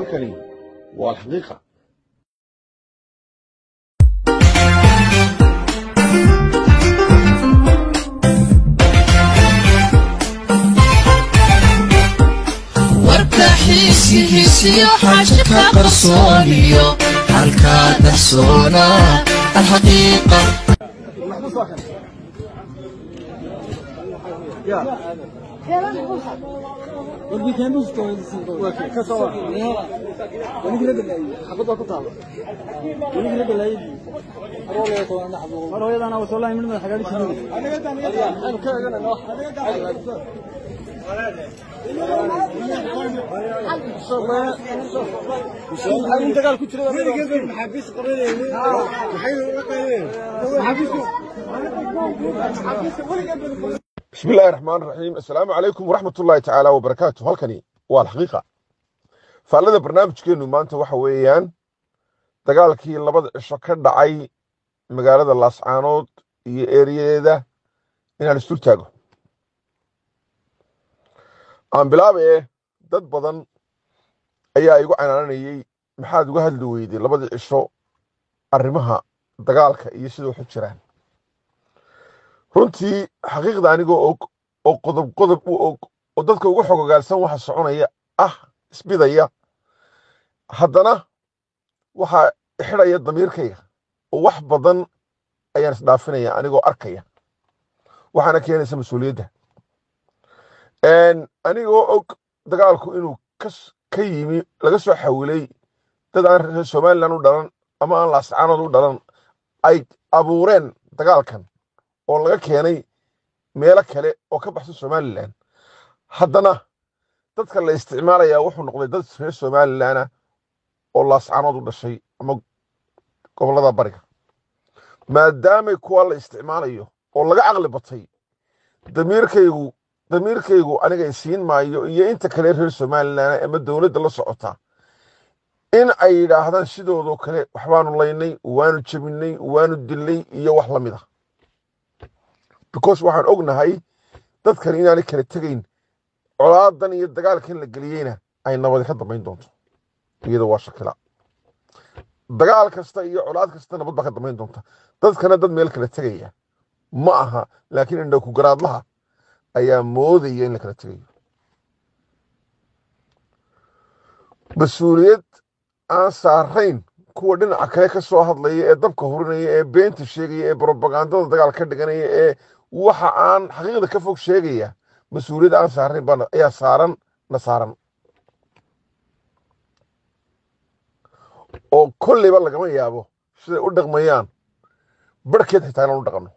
halkani waa alxaqiiqa. warkaxiisihiisiyo xaajka qarsooniyo halkaa dahsoona alxaqiiqa بسم الله الرحمن الرحيم. السلام عليكم ورحمة الله تعالى وبركاته. halkani waa alxaqiiqa. faallada barnaamijkeenu maanta waxa weeyaan dagaalkii labada cisho ka dhacay magaalada Laascaanood iyo eeriyadeeda inaan isku taago. aan bilaabay dad badan ayaa igu canaanayay maxaad uga hadli weyday labada cisho arrimaha dagaalka iyo sida wax u jiraan. runtii xaqiiqda anigoo og oo qodob u og oo dadka ugu xogogaalsan waxa soconaya isbidaya haddana waxa xidhaya damiirkayga oo wax badan ayaan isdhaafinaya anigoo arkaya waxaana keenaysa mas-uuliyadda anigoo og dagaalku inuu ka yimi laga soo xawilay dad aan reer Somaliland u dhalan ama aan Laascaanood u dhalan ay abuureen dagaalkan oo laga keenay meelo kale oo ka baxsan Somaliland. haddana dadka la isticmaalaya wuxuu noqday dad reer Somaliland oo Laascaanood u dhashay ama gobolada bariga maadaama kuwa la isticmaalayo oo laga caqli batay damiirkaygu aniga siin maayo iyo inta kale reer Somaliland ama dawladda la socota in ay yiraahdaan sidoo kale waxbaanu laynay waanu jabinay waanu dilay iyo wax la mid ah because waxaan ognahay dadkan inaanay kala tegayn colaadan iyo dagaalkan la geliyeyna ay nabad ka dambeyn doonto iyadoo waa shakila dagaal kasta iyo colaad kasta nabad ba ka dambeyn doonta dadkana dad meel kala tegaya ma aha laakiin indho ku garaadlaha ayaa moodaya in la kala tegayo. mas-uuliyad aan saarayn kuwa dhinaca kale ka soo hadlaya ee dabka hurinaya ee beenta sheegaya ee propagandada dagaal ka dhiganaya ee waxa aan xaqiiqda ka fog sheegaya mas-uuliyad aan saarayn baan ayaa saaran oo kolleyba lagama yaabo siday u dhaqmayaan barkeed xitaa inaan u dhaqanno.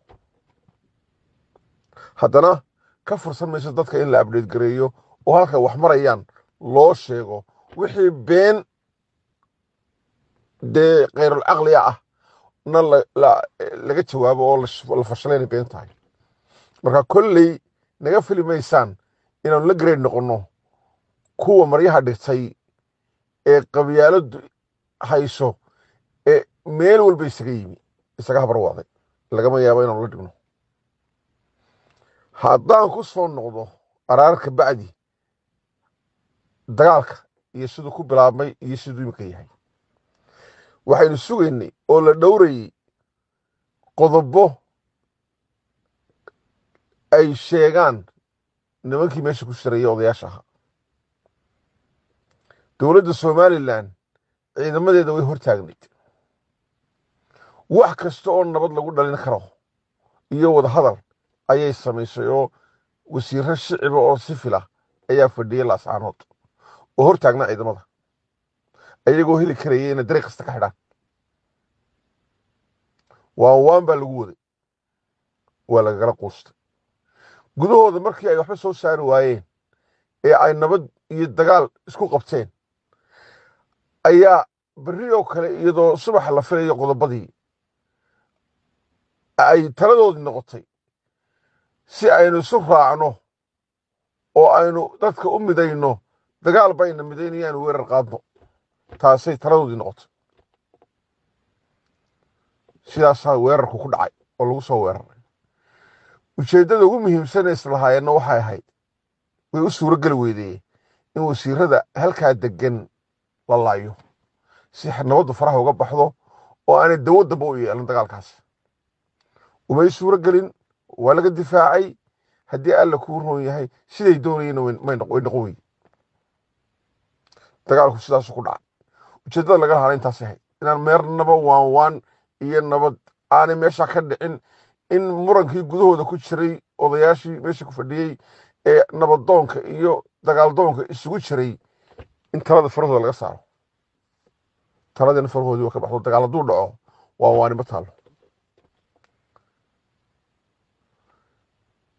haddana ka fursan mayso dadka in la update gareeyo oo halka wax marayaan loo sheego wixii been dee qayrul caqliya ah na laga jawaabo oo la fashalayna been tahay. marka kolley naga fili maysaan inaanu la grade noqonno kuwa maryaha dhigtay ee qabyaaladu hayso ee meel walba isaga habarwaaday lagama yaabo inaanu la dhigno. haddaan ku soo noqdo araarka bacdi dagaalka iyo siduu ku bilaabmay iyo siduu imika yahay waxaynu sugaynay oo la dhowrayay qodobo ay sheegaan nimankii meesha ku shiraya odayaasha ahaa. dowladda Somaliland ciidamadeeda way hortaagnayd wax kasta oo nabad lagu dhalin karo iyo wada hadal ayay samaysay oo wasiirro shicib oo sifil ah ayaa fadhiyay Laascaanood oo hortaagna ciidamada ayagoo heli karayay in dariiq kasta ka xidhaan waan baa lagu waday waa lagala quustay gudahooda markii ay waxba soo saari waayeen ee ay nabad iyo dagaal isku qabteen ayaa berri oo kale iyadoo subax la filayo qodobadii ay taladoodii noqotay si aynu isu raacno oo aynu dadka u midayno dagaal bayna midaynayaan weerar qaadno taasay taladoodii noqotay. sidaasaa weerarku ku dhacay oo lagu soo weeraray. ujeeddada ugu muhiimsan ee islahaayeenna waxay ahayd way u suuro geli weydeen in wasiirada halkaa degan la laayo si nabaddu faraha uga baxdo oo aanay dawadaba u yeelan dagaalkaas umay suuro gelin waa laga difaacay haddii alla kuu roon yahay siday doonayeen way noqon wey dagaalku sidaasu ku dhacay ujeeddada laga lahaana intaas yahay inaan meernaba waan iyo nabad aanay meesha ka dhicin in murankii gudahooda ku jiray odayaashii meesha ku fadhiyey ee nabaddoonka iyo dagaaldoonka isugu jiray in talada farahooda laga saaro taladina farahoodii waa ka baxdo dagaal hadduu dhaco waa waanimo taalo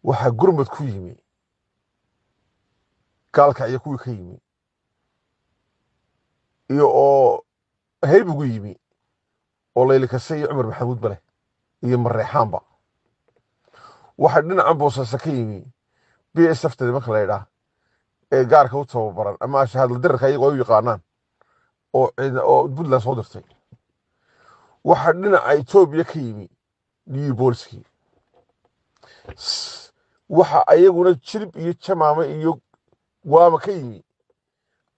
waxaa gurmad ku yimi gaalka iyo kuwii ka yimi iyo oo hayb ugu yimi oo layli kase iyo cumar maxamuud bale iyo mareexaanba waxaa dhinacan boosaaso ka yimi BSF marka la yidhaah ee gaarka u tababaran ama shahaadla dirarka iyago ay u yaqaanaan oo Puntland soo dirtay waxaa dhinaca Ethiopia ka yimi new booliskii waxa ayaguna jirib iyo jamaama iyo waama ka yimi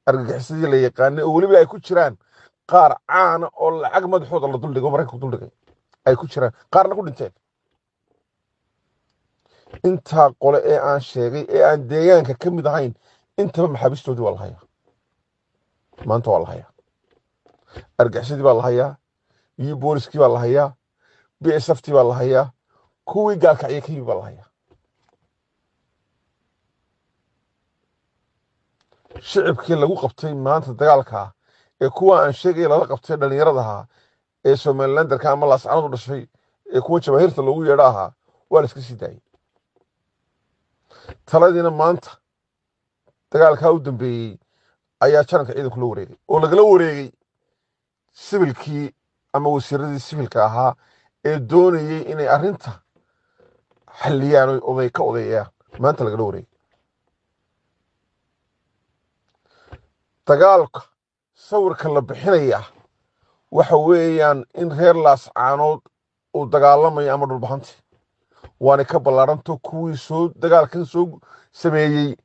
argagixisadii la yaqaanay oo weliba ay ku jiraan qaar caana oo lacag madaxooda la duldhigo maraykanku duldhigay ay ku jiraan qaarna ku dhinteen intaa qole ee aan sheegay ee aan deegaanka ka mid ahayn intaba maxaabistoodii waa la hayaa maanta waa la hayaa argagixisadii baa la hayaa iyo booliskii baa la hayaa BSFtii baa la hayaa kuwii gaalkacyo ka yimi baa la hayaa shicibkii lagu qabtay maanta dagaalka ee kuwa aan sheegay lala qabtay dhalinyaradaha ee Somalilandarka ama laascanadu dhashay ee kuwa jamaahirta loogu yeedho ahaa waa la iska sii daayay taladiina maanta dagaalkaa u dambeeyey ayaa jaranka ciidanku la wareegay oo lagala wareegay sibilkii ama wasiiradii sibilka ahaa ee doonayay inay arrinta xalliyaan oo oday ka odeeyaan maanta lagala wareegay dagaalka sawirka la bixinaya waxa weeyaan in reer laascaanood uu dagaalamayo ama dhulbaxanti waana ka ballaaranto kuwii dagaalkan soo sameeyey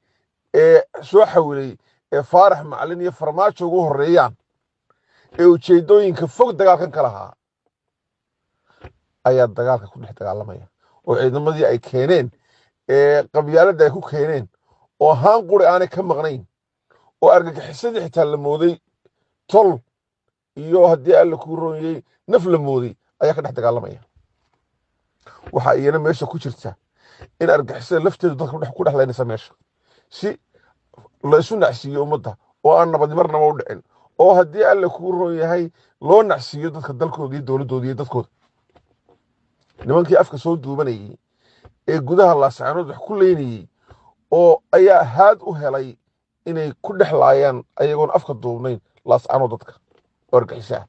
ee soo xawilay ee faarax macalin iyo farmaajo ugu horeeyaan ee ujeedooyinka fog dagaalkan ka lahaa ayaa dagaalka ku dhex dagaalamaya oo ciidamadii ay keeneen ee qabyaaladda ay ku keeneen oo haan quri aanay ka maqnayn oo argagixisadii xitaa la mooday tol iyo haddii alla kuu roonyey naf la mooday ayaa ka dhex dagaalamaya waxaa iyana meesha ku jirta in argagixisada lafteedu dadka ku dhex leynaysa meesha si la isu nacsiiyo ummadda oo aan nabadi marnaba u dhicin oo haddii alla kuu roon yahay loo nacsiiyo dadka dalkooda iyo dowladdooda iyo dadkooda nimankii afka soo duubanayey ee gudaha laascaanood wax ku leynayey oo ayaa haad u helay inay ku dhex laayaan ayagoon afka duubnayn laascaanood dadka oo argaxisaa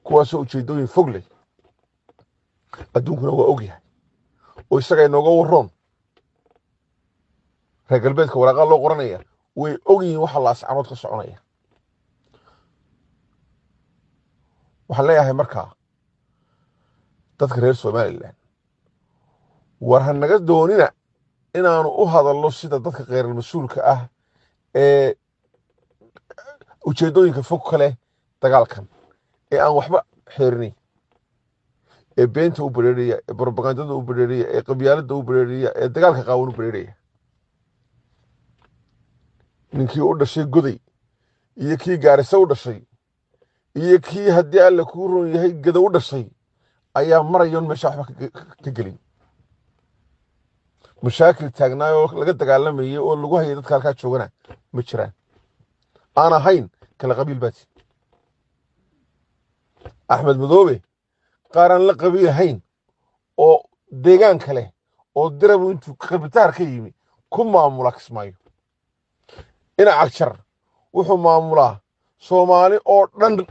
kuwaasoo ujeedooyin fog leh adduunkuna waa og yahay oo isaga inooga warroon reer galbeedka waraaqaa loo qoranaya way og yihiin waxa laascaanood ka soconaya waxaan leeyahay markaa dadka reer Somaliland war ha naga doonina inaanu u hadallo sida dadka qeyral mas-uulka ah ee ujeedooyinka fog ka leh dagaalkan ee aan waxba xeerinayn ee beenta u bareeraya ee propagandada u bareeraya ee qabyaaladda u bareeraya ee dagaalka qaawan u bareeraya ninkii u dhashay goday iyo kii gaarisa u dhashay iyo kii haddii alla kuu roon yahay gada u dhashay ayaa marayoon meesha waxba ka gelin mashaakil taagnaayoo laga dagaalamayay oo lagu hayay dadka halkaa joogana ma jiraan aan ahayn kala qabiil baati axmed madoobe qaar aan la qabiil ahayn oo deegaan kale oo dirabu intuu qalbitaar ka yimi ku maamula kismaayo dhinaca jar wuxuu maamulaa Soomaali oo dhan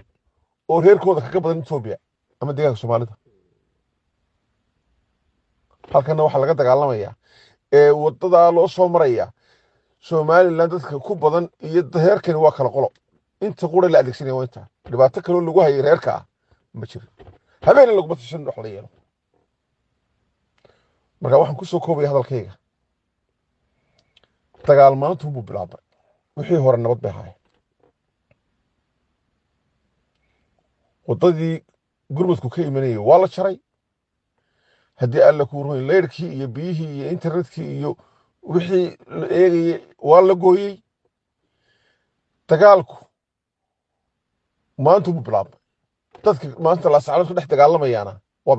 oo reerkooda kaga badan Ethiopia ama deegaanka Soomaalida halkana waxa laga dagaalamaya ee wadada loo soo maraya Somaliland dadka ku badan iyo reerkani waa kala qolo inta qura la adeegsanaya waa inta dhibaato kale oo lagu hayay reerka ma jiro habeen lagu batashan wax la yeelo marka waxaan ku soo koobay hadalkayga dagaal maanta uu bilaabay wixii hore nabad bay ahaayeen waddadii gurmadku ka imanayay waa la jaray haddii alla kuu rumayn leyrkii iyo biyihii iyo internetkii iyo wixii la eegayay waa la gooyey dagaalku maanta mu bilaabmay dadka maanta laasacalood ku dhex dagaalamayaana waa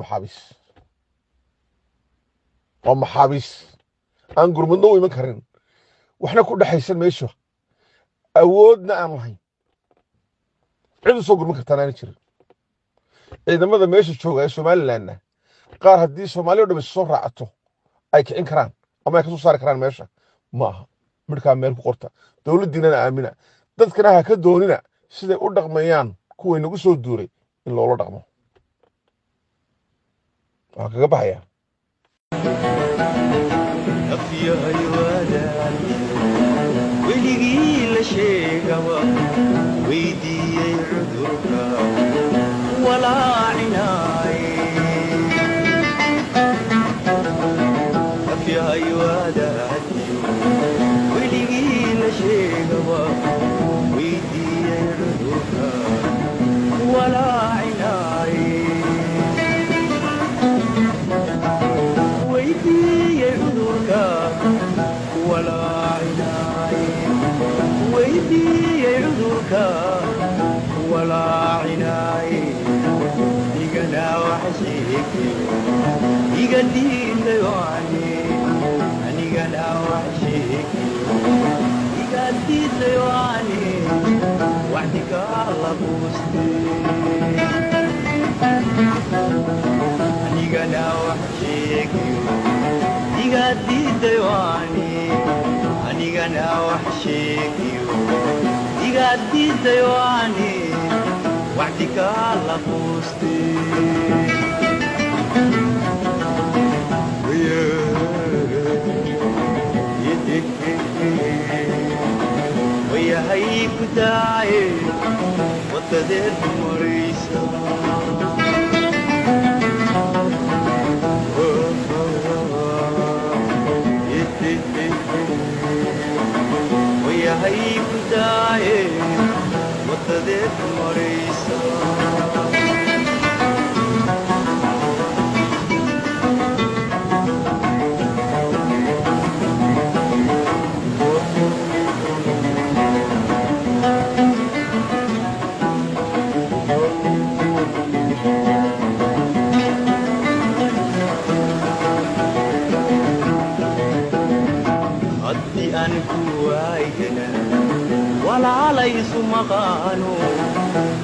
maxaabiis aan gurmadno u iman karin waxna ku dhexaysan meesha awoodna aan lahayn cid u soo gurman kartaan aana jirin ciidamada meesha jooga ee somalilandna qaar haddii soomaali o dham is soo raacato ay kicin karaan ama ay ka soo saari karaan meesha ma aha midhkaa meel ku qorta dowladdiinana aamina dadkana ha ka doonina siday u dhaqmayaan kuway nagu soo duuray in loola dhaqmo waxaa kaga baxaya weligii la sheegaba weydiiyey cudurka walaacinay afyahay wadaadiyo weligii la sheegaba weydiiyey cudurka walaacinay weydiiyey cudurka walaacinay weydiiyey cudurka walaacinay igana wax sheegay iga diiday waani anigana wax sheegay iga diiday waani waxdiga la buustay anigana wax sheegay iga diiday waani anigana wax sheegay iga diiday waani waxdiga la buustay وياهي كداعي وتدير مريسة وياهي كداعي وتدير مريسة ولا ليس مقانو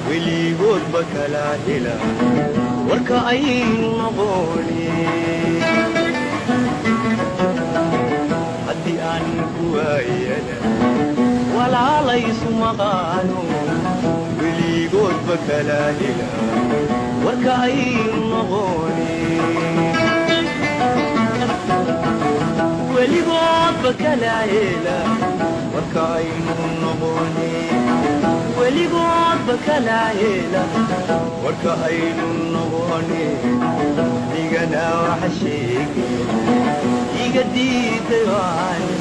ولي قد بكلا هلا والكأين مغولي حدي أنك ويانا ولا ليس مقانو ولي قد بكلا هلا والكأين مغولي ولي قد بكلا هلا والكاين النبوني ولي قد بكلا هلا والكاين النبوني ليقنا وحشيكي يقدي ديواني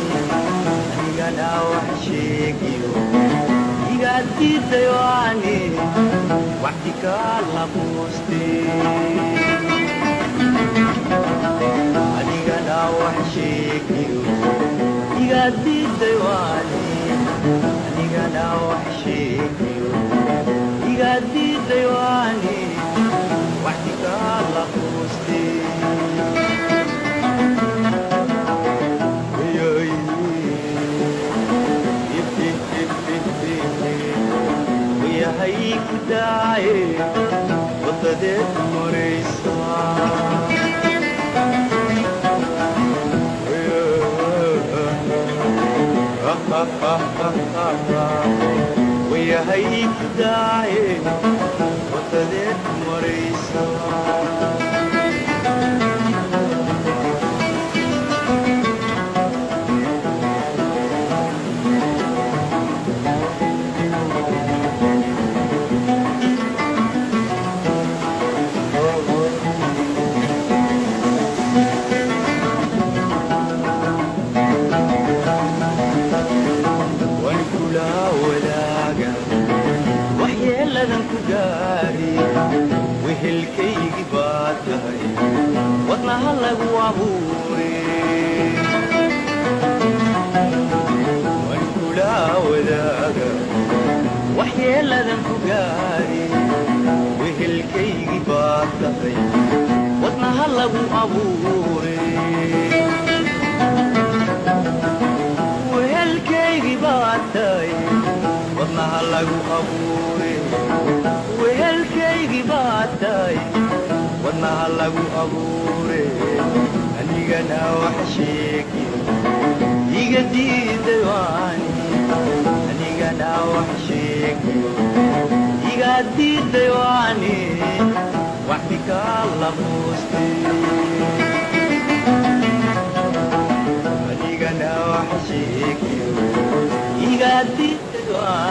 ليقنا وحشيكي يقدي ديواني وحدك الله بوستي ليقنا وحشيكي يقدي ديواني أنا وحشيكي يقدي ديواني وحدك الله بوستي ويا هيك داعي وطدت مريسة ويا هيك داعي وطلعت مريسة ولكلا ولاقة وحيا لذنك قاري abuure waan kula wadaaga waxyeeladan ku gaari wehelkaygii baad tahay wadnaha lagu abuure wehelkaygii baad tahay wadnaha lagu abuure wehelkaygii baad tahay wadnaha lagu abuure anigana wax sheegi iga diiday waani anigana wax sheegi iga diiday waani wax bikaala muuste anigana wax sheegi iga diiday waani